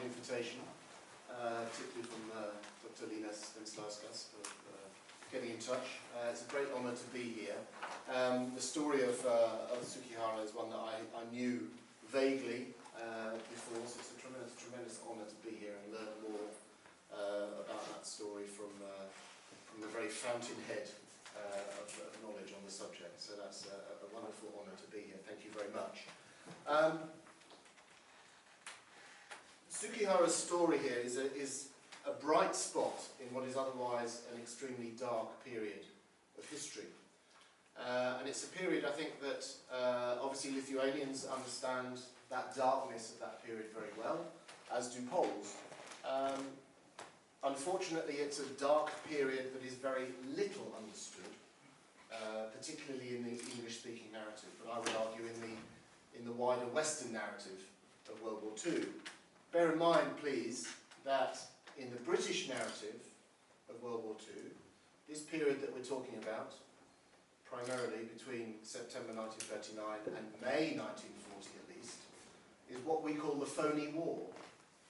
invitation, particularly from Dr. Lina Stanislavskas for getting in touch. It's a great honour to be here. The story of Sugihara is one that I knew vaguely before, so it's a tremendous honour to be here and learn more about that story from the very fountainhead of knowledge on the subject. So that's a wonderful honour to be here. Thank you very much. Sugihara's story here is a bright spot in what is otherwise an extremely dark period of history. And it's a period, I think, that obviously Lithuanians understand that darkness of that period very well, as do Poles. Unfortunately, it's a dark period that is very little understood, particularly in the English-speaking narrative, but I would argue in the wider Western narrative of World War II. Bear in mind, please, that in the British narrative of World War II, this period that we're talking about, primarily between September 1939 and May 1940 at least, is what we call the phony war.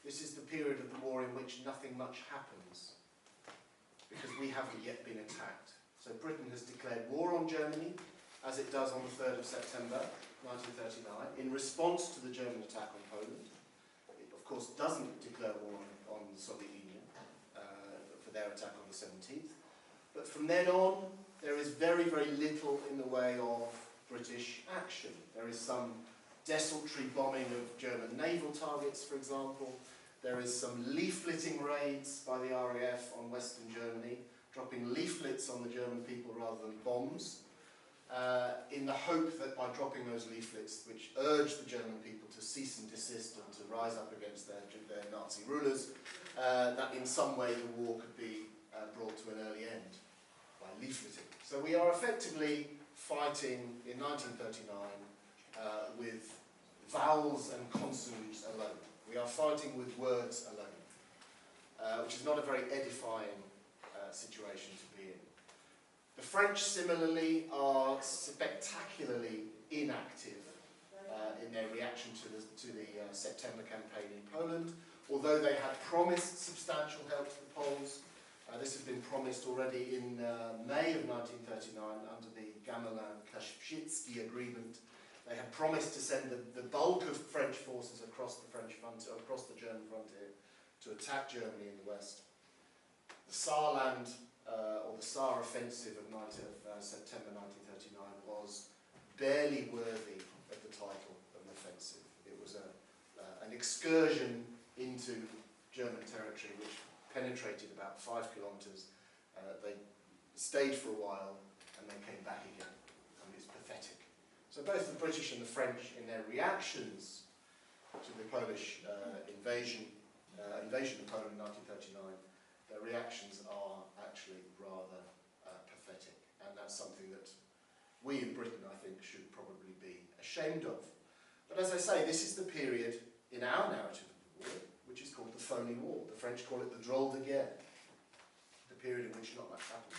This is the period of the war in which nothing much happens, because we haven't yet been attacked. So Britain has declared war on Germany, as it does on the 3rd of September 1939, in response to the German attack on Poland. It, of course, doesn't declare war on the Soviet Union for their attack on the 17th. But from then on, there is very, very little in the way of British action. There is some desultory bombing of German naval targets, for example. There is some leafleting raids by the RAF on Western Germany, dropping leaflets on the German people rather than bombs, in the hope that by dropping those leaflets, which urge the German people to cease and desist and to rise up against their Nazi rulers, that in some way the war could be brought to an early end by leafleting. So we are effectively fighting in 1939 with vowels and consonants alone. We are fighting with words alone, which is not a very edifying situation to be in. The French, similarly, are spectacularly inactive in their reaction to the September campaign in Poland. Although they had promised substantial help to the Poles, this had been promised already in May of 1939 under the Gamelin-Klaszewski agreement. They had promised to send the bulk of French forces across the French frontier, across the German frontier, to attack Germany in the west. The Saarland, or the Saar offensive of September 1939 was barely worthy of the title of an offensive. It was an excursion into German territory which penetrated about 5 kilometres. They stayed for a while and then came back again. I mean, it's pathetic. So both the British and the French, in their reactions to the Polish invasion of Poland in 1939, their reactions are actually rather pathetic, and that's something that we in Britain, I think, should probably be ashamed of. But as I say, this is the period in our narrative of the war, which is called the phony war. The French call it the drôle de guerre, the period in which not much happens.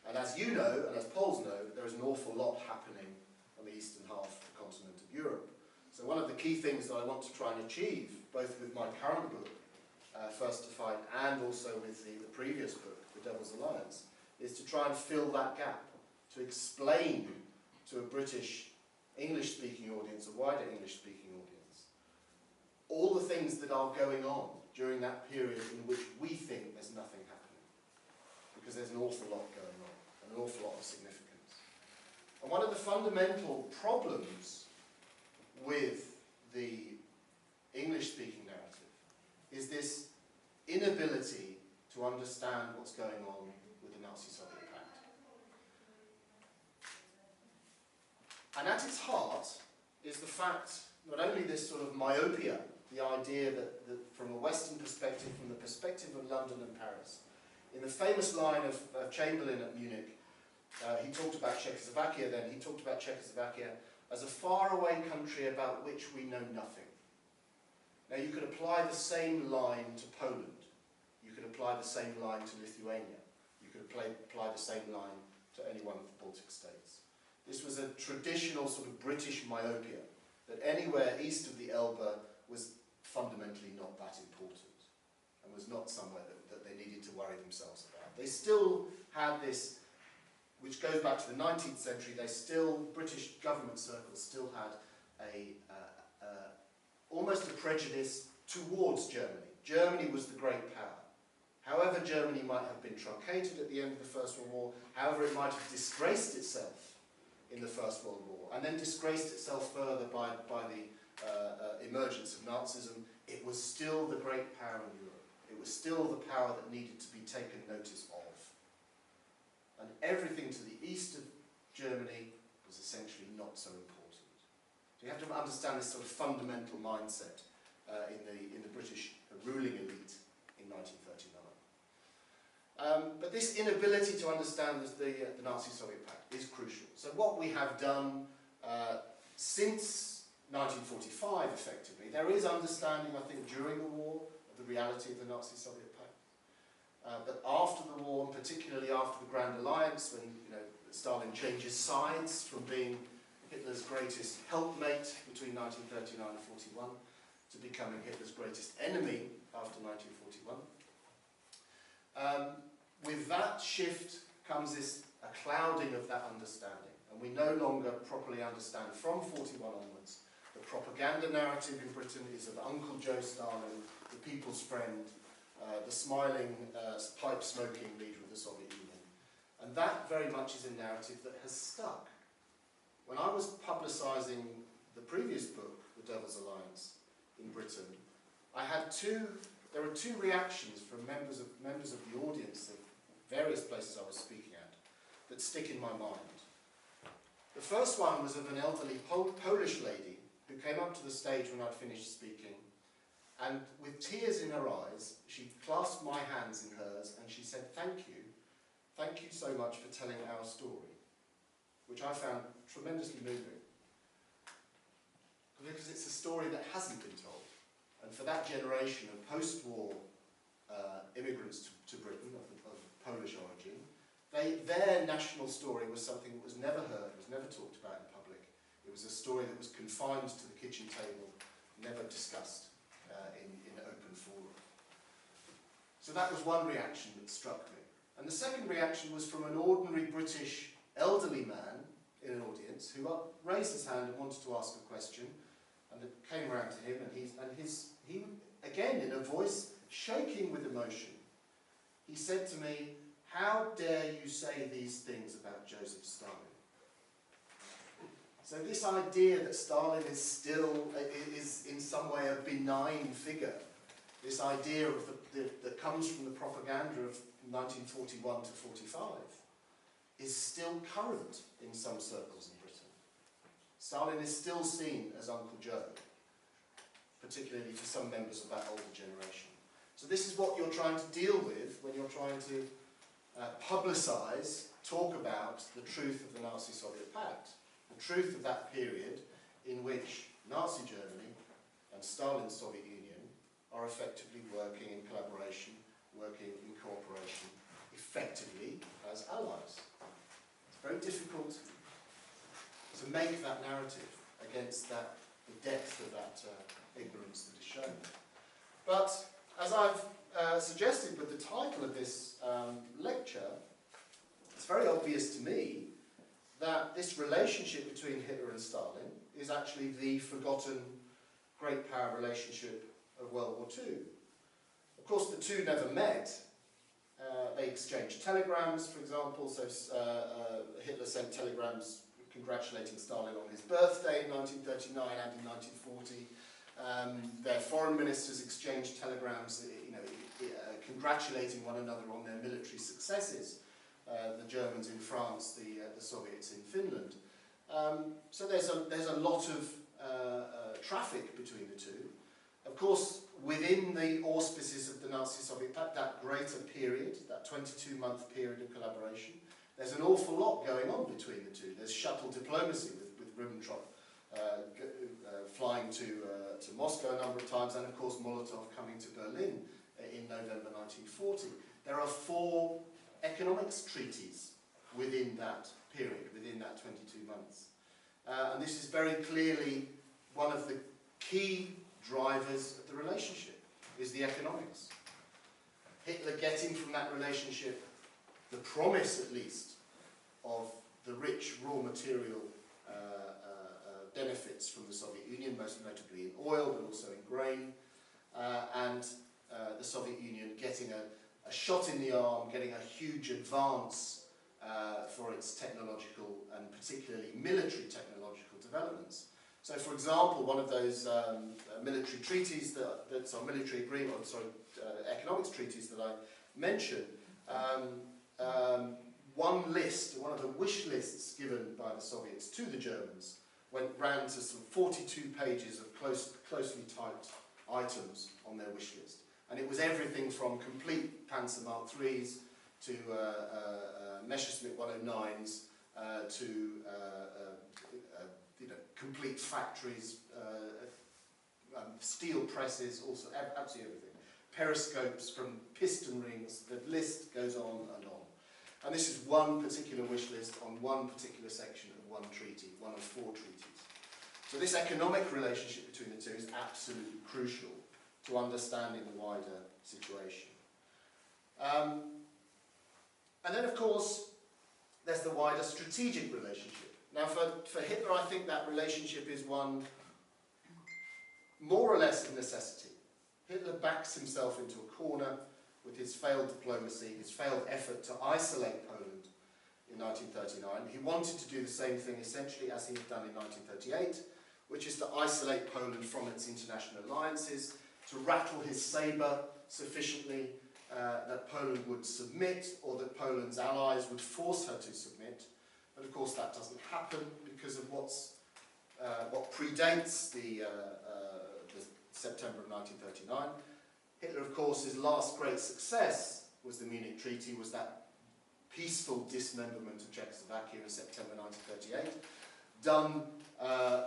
And as you know, and as Poles know, there is an awful lot happening on the eastern half of the continent of Europe. So one of the key things that I want to try and achieve, both with my current book, First to Fight, and also with the previous book, The Devil's Alliance, is to try and fill that gap, to explain to a British English-speaking audience, a wider English-speaking audience, all the things that are going on during that period in which we think there's nothing happening, because there's an awful lot going on, and an awful lot of significance. And one of the fundamental problems with the English-speaking narrative is this inability to understand what's going on with the Nazi-Soviet pact. And at its heart is the fact, not only this sort of myopia, the idea that from a Western perspective, from the perspective of London and Paris, in the famous line of Chamberlain at Munich, he talked about Czechoslovakia then, he talked about Czechoslovakia as a faraway country about which we know nothing. Now you could apply the same line to Poland, you could apply the same line to Lithuania, you could apply the same line to any one of the Baltic states. This was a traditional sort of British myopia, that anywhere east of the Elbe was fundamentally not that They still had this, which goes back to the 19th century, British government circles still had almost a prejudice towards Germany. Germany was the great power. However Germany might have been truncated at the end of the First World War, however it might have disgraced itself in the First World War, and then disgraced itself further by the emergence of Nazism, it was still the great power in Europe. It was still the power that needed to be taken notice of. And everything to the east of Germany was essentially not so important. So you have to understand this sort of fundamental mindset in the British ruling elite in 1939. But this inability to understand the Nazi-Soviet pact is crucial. So what we have done since 1945, effectively, there is understanding, I think, during the war of the reality of the Nazi-Soviet pact. But after the war, and particularly after the Grand Alliance, when Stalin changes sides from being Hitler's greatest helpmate between 1939 and 41 to becoming Hitler's greatest enemy after 1941. With that shift comes a clouding of that understanding, and we no longer properly understand from 41 onwards. The propaganda narrative in Britain is of Uncle Joe Stalin, the people's friend, the smiling, pipe-smoking leader of the Soviet Union. And that very much is a narrative that has stuck. When I was publicising the previous book, The Devil's Alliance, in Britain, there were two reactions from members of the audience of various places I was speaking at that stick in my mind. The first one was of an elderly Polish lady who came up to the stage when I'd finished speaking, and with tears in her eyes, she clasped my hands in hers and she said, thank you so much for telling our story, which I found tremendously moving. Because it's a story that hasn't been told. And for that generation of post-war immigrants to Britain, of Polish origin, their national story was something that was never heard, was never talked about in public. It was a story that was confined to the kitchen table, never discussed in open forum. So that was one reaction that struck me. And the second reaction was from an ordinary British elderly man in an audience who raised his hand and wanted to ask a question, and it came around to him, and he again, in a voice shaking with emotion, he said to me, how dare you say these things about Joseph Stalin? So this idea that Stalin is in some way a benign figure, this idea of that comes from the propaganda of 1941 to 45, is still current in some circles in Britain. Stalin is still seen as Uncle Joe, particularly for some members of that older generation. So this is what you're trying to deal with when you're trying to publicise, talk about the truth of the Nazi-Soviet pact, the truth of that period in which Nazi Germany and Stalin's Soviet Union are effectively working in collaboration, working in cooperation, effectively as allies. It's very difficult to make that narrative against the depth of that ignorance that is shown. But as I've suggested with the title of this lecture, it's very obvious to me that this relationship between Hitler and Stalin is actually the forgotten great power relationship of World War II. Of course, the two never met. They exchanged telegrams, for example, so Hitler sent telegrams congratulating Stalin on his birthday in 1939 and in 1940. Their foreign ministers exchanged telegrams, congratulating one another on their military successes. The Germans in France, the Soviets in Finland. So there's a lot of traffic between the two. Of course, within the auspices of the Nazi-Soviet pact, that greater period, that 22-month period of collaboration, there's an awful lot going on between the two. There's shuttle diplomacy with Ribentropo flying to Moscow a number of times, and of course Molotovo coming to Berlin in November 1940. There are 4 economics treaties within that period, within that 22 months. And this is very clearly one of the key drivers of the relationship, is the economics. Hitler getting from that relationship the promise at least of the rich raw material benefits from the Soviet Union, most notably in oil, but also in grain, and the Soviet Union getting a shot in the arm, getting a huge advance for its technological and particularly military technological developments. So, for example, one of those military treaties military agreement, economics treaties that I mentioned, one of the wish lists given by the Soviets to the Germans ran to some 42 pages of closely typed items on their wish list. And it was everything from complete Panzer Mark IIIs to Messerschmitt 109s to complete factories, steel presses, also absolutely everything. Periscopes from piston rings, the list goes on and on. And this is one particular wish list on one particular section of one treaty, one of 4 treaties. So this economic relationship between the two is absolutely crucial to understanding the wider situation. And then, of course, there's the wider strategic relationship. Now, for Hitler, I think that relationship is one more or less of necessity. Hitler backs himself into a corner with his failed diplomacy, his failed effort to isolate Poland in 1939. He wanted to do the same thing essentially as he had done in 1938, which is to isolate Poland from its international alliances, to rattle his sabre sufficiently that Poland would submit, or that Poland's allies would force her to submit. But of course that doesn't happen because of what predates the September of 1939. Hitler, of course, his last great success was the Munich Treaty, was that peaceful dismemberment of Czechoslovakia in September 1938, done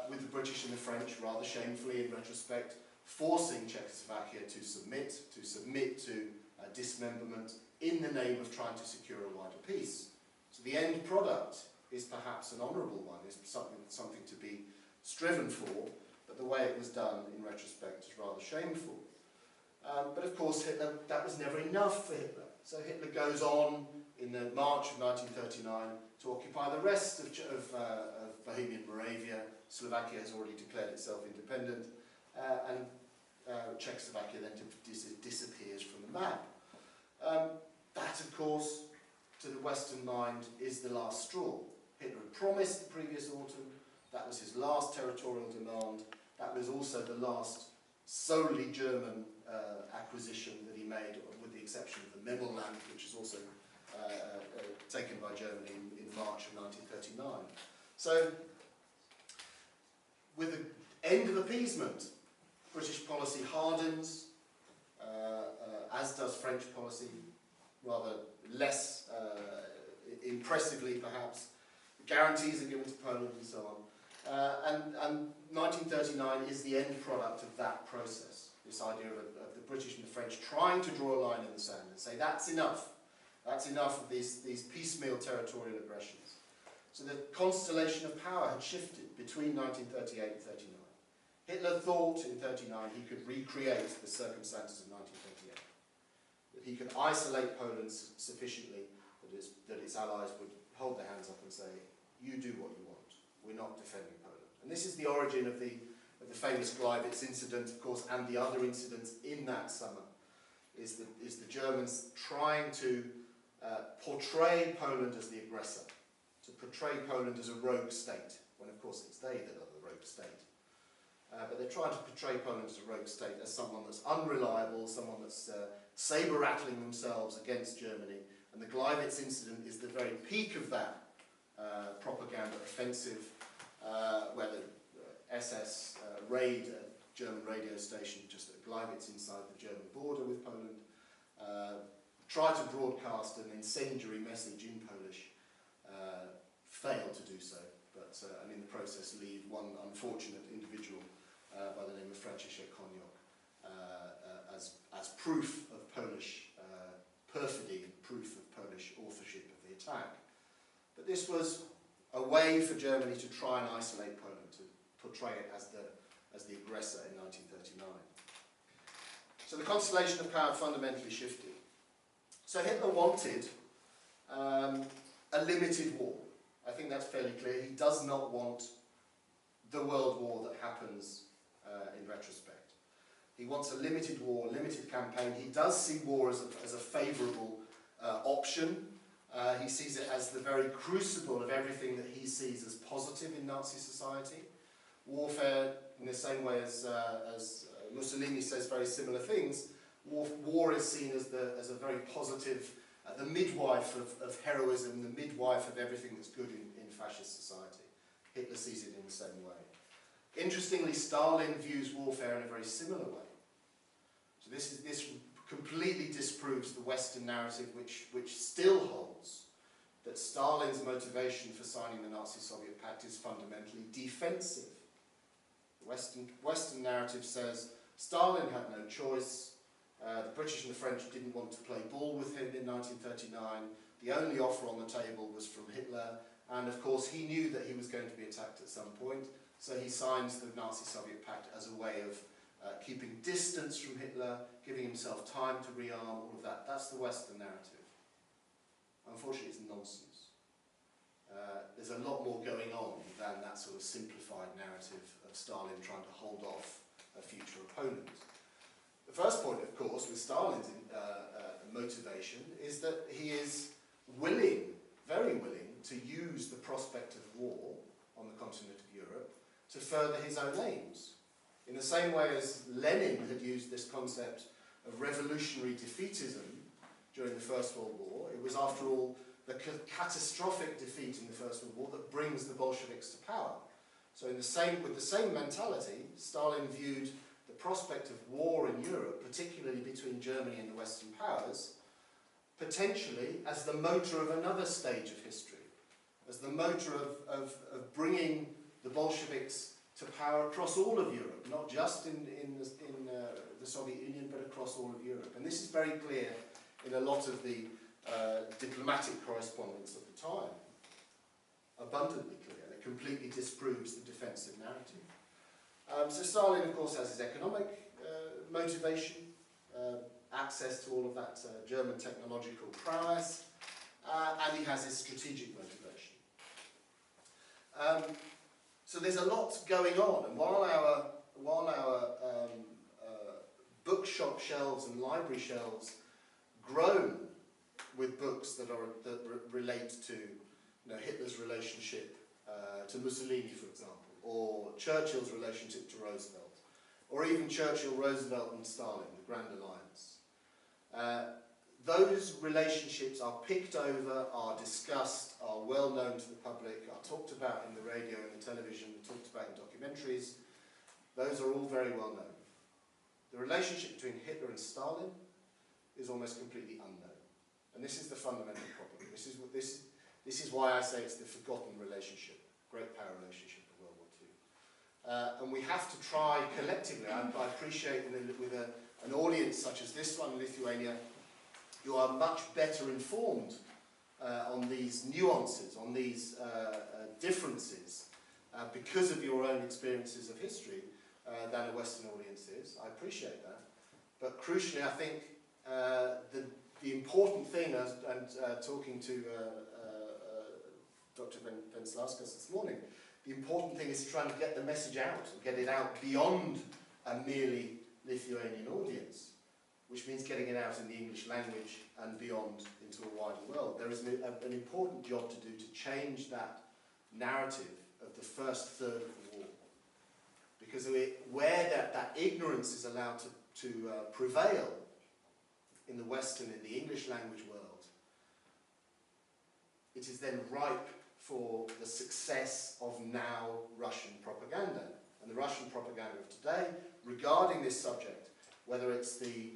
with the British and the French, rather shamefully in retrospect, forcing Czechoslovakia to submit to dismemberment in the name of trying to secure a wider peace. So the end product is perhaps an honourable one, is something to be striven for, but the way it was done in retrospect is rather shameful. But of course Hitler, that was never enough for Hitler. So Hitler goes on in the March of 1939 to occupy the rest of Bohemian Moravia. Slovakia has already declared itself independent, and Czechoslovakia then disappears from the map. That, of course, to the Western mind, is the last straw. Hitler had promised the previous autumn. That was his last territorial demand. That was also the last solely German acquisition that he made, with the exception of the Memmelland, which is also taken by Germany in March of 1939. So, with the end of appeasement, British policy hardens, as does French policy, rather less impressively perhaps. Guarantees are given to Poland and so on. And 1939 is the end product of that process. This idea of the British and the French trying to draw a line in the sand and say, that's enough. That's enough of these piecemeal territorial aggressions. So the constellation of power had shifted between 1938 and 39. Hitler thought in 39 he could recreate the circumstances of 1938. That he could isolate Poland sufficiently that its allies would hold their hands up and say, you do what you want. We're not defending Poland. And this is the origin of the famous Gleiwitz incident, of course, and the other incidents in that summer, is the Germans trying to portray Poland as the aggressor, to portray Poland as a rogue state, when of course it's they that are the rogue state. But they're trying to portray Poland as a rogue state, as someone that's unreliable, someone that's saber-rattling themselves against Germany. And the Gleiwitz incident is the very peak of that propaganda offensive, where the SS raid a German radio station just at Gleiwitz inside the German border with Poland, try to broadcast an incendiary message in Polish, failed to do so, but and in the process leave one unfortunate individual by the name of Franciszek Koniok as proof of Polish perfidy and proof of Polish authorship of the attack. But this was a way for Germany to try and isolate Poland, to portray it as the aggressor in 1939. So the constellation of power fundamentally shifted. So Hitler wanted a limited war. I think that's fairly clear. He does not want the world war that happens in retrospect. He wants a limited war, a limited campaign. He does see war as a favourable option. He sees it as the very crucible of everything that he sees as positive in Nazi society. Warfare, in the same way as Mussolini says very similar things, war is seen as a very positive, the midwife of heroism, the midwife of everything that's good in fascist society. Hitler sees it in the same way. Interestingly, Stalin views warfare in a very similar way. So this completely disproves the Western narrative, which still holds that Stalin's motivation for signing the Nazi-Soviet pact is fundamentally defensive. The Western narrative says Stalin had no choice. The British and the French didn't want to play ball with him in 1939. The only offer on the table was from Hitler, and of course he knew that he was going to be attacked at some point, so he signs the Nazi-Soviet pact as a way of keeping distance from Hitler, giving himself time to rearm, all of that. That's the Western narrative. Unfortunately, it's nonsense. There's a lot more going on than that sort of simplified narrative of Stalin trying to hold off a future opponent. The first point, of course, with Stalin's motivation is that he is willing, very willing, to use the prospect of war on the continent of Europe to further his own aims. In the same way as Lenin had used this concept of revolutionary defeatism during the First World War, it was, after all, the catastrophic defeat in the First World War that brings the Bolsheviks to power. So with the same mentality, Stalin viewed the prospect of war in Europe, particularly between Germany and the Western powers, potentially as the motor of another stage of history, as the motor of bringing the Bolsheviks to power across all of Europe, not just in the Soviet Union, but across all of Europe. And this is very clear in a lot of the diplomatic correspondence of the time. Abundantly clear. It completely disproves the defensive narrative. So Stalin, of course, has his economic motivation, access to all of that German technological prowess, and he has his strategic motivation. So there's a lot going on, and while our bookshop shelves and library shelves groan with books that relate to Hitler's relationship to Mussolini, for example, or Churchill's relationship to Roosevelt, or even Churchill, Roosevelt and Stalin, the Grand Alliance. Those relationships are picked over, are discussed, are well known to the public, are talked about in the radio and the television, talked about in documentaries. Those are all very well known. The relationship between Hitler and Stalin is almost completely unknown. And this is the fundamental problem. This is why I say it's the forgotten relationship, great power relationship of World War II. And we have to try collectively. I appreciate with an audience such as this one in Lithuania, you are much better informed on these nuances, on these differences, because of your own experiences of history than a Western audience is. I appreciate that. But crucially, I think the important thing, and talking to Dr. Venslauskas this morning, the important thing is trying to get the message out, and get it out beyond a merely Lithuanian audience, which means getting it out in the English language and beyond into a wider world. There is an important job to do to change that narrative of the first third of the war. Because where that ignorance is allowed to prevail in the Western, in the English language world, it is then ripe for the success of now Russian propaganda. And the Russian propaganda of today regarding this subject, whether it's the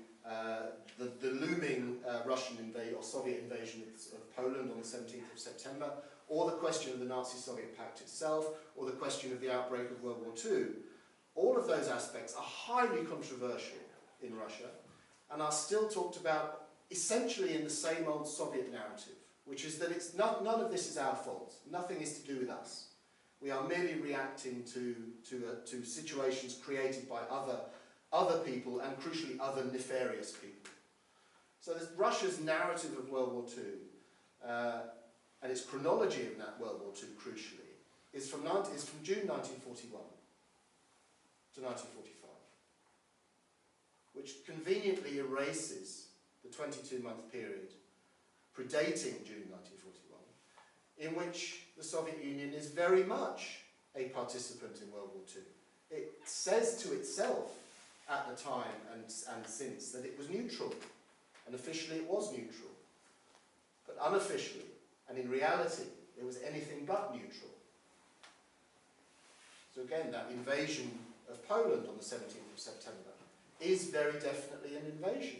looming Russian or Soviet invasion of Poland on the 17th of September, or the question of the Nazi-Soviet pact itself, or the question of the outbreak of World War II, all of those aspects are highly controversial in Russia and are still talked about essentially in the same old Soviet narrative, which is that none of this is our fault. Nothing is to do with us. We are merely reacting to situations created by other people, and crucially other nefarious people. So Russia's narrative of World War II and its chronology of that World War II, crucially, is from June 1941 to 1945, which conveniently erases the 22-month period predating June 1941, in which the Soviet Union is very much a participant in World War II. It says to itself at the time and since that it was neutral, and officially it was neutral, but unofficially and in reality it was anything but neutral. So again, that invasion of Poland on the 17th of September is very definitely an invasion.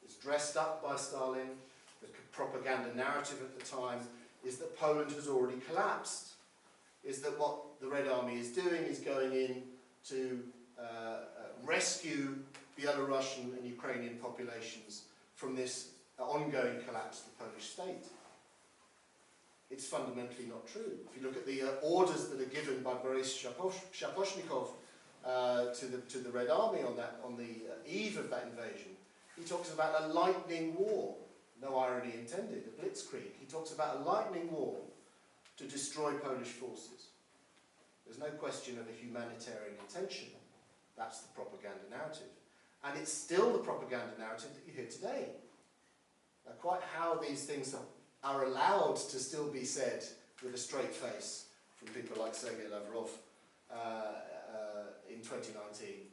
It's dressed up by Stalin. The propaganda narrative at the time is that Poland has already collapsed, is that what the Red Army is doing is going in to rescue Belarusian and Ukrainian populations from this ongoing collapse of the Polish state. It's fundamentally not true. If you look at the orders that are given by Boris Shaposhnikov to the Red Army on the eve of that invasion, he talks about a lightning war. No irony intended, a blitzkrieg. He talks about a lightning war to destroy Polish forces. There's no question of a humanitarian intention. That's the propaganda narrative. And it's still the propaganda narrative that you hear today. Now, quite how these things are allowed to still be said with a straight face from people like Sergei Lavrov in 2019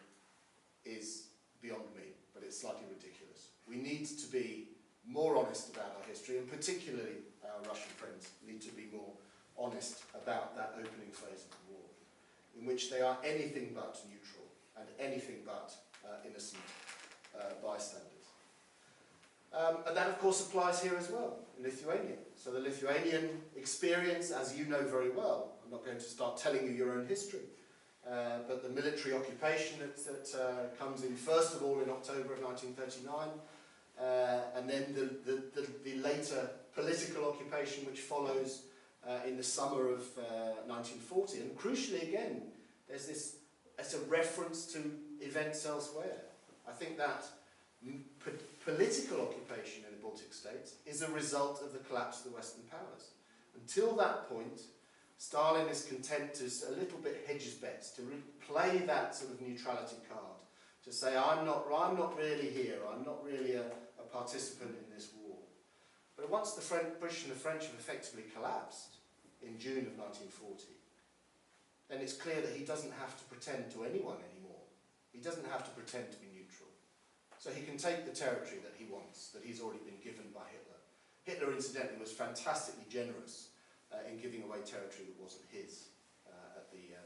is beyond me, but it's slightly ridiculous. We need to be more honest about our history, and particularly our Russian friends need to be more honest about that opening phase of the war, in which they are anything but neutral and anything but innocent bystanders. And that, of course, applies here as well, in Lithuania. So the Lithuanian experience, as you know very well, I'm not going to start telling you your own history, but the military occupation that comes in, first of all, in October of 1939, and then the later political occupation which follows in the summer of 1940. And crucially, again, there's this, it's a reference to events elsewhere. I think that political occupation in the Baltic states is a result of the collapse of the Western powers. Until that point, Stalin is content to a little bit hedge his bets, to play that sort of neutrality card, to say, I'm not really here, I'm not really a participant in this war. But once the British and the French have effectively collapsed in June of 1940, then it's clear that he doesn't have to pretend to anyone anymore. He doesn't have to pretend to be neutral. So he can take the territory that he wants, that he's already been given by Hitler. Hitler, incidentally, was fantastically generous in giving away territory that wasn't his at the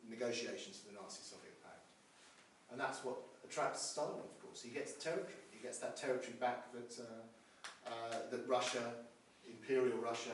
negotiations for the Nazi-Soviet pact. And that's what attracts Stalin, of course. He gets territory. He gets that territory back that Russia, Imperial Russia,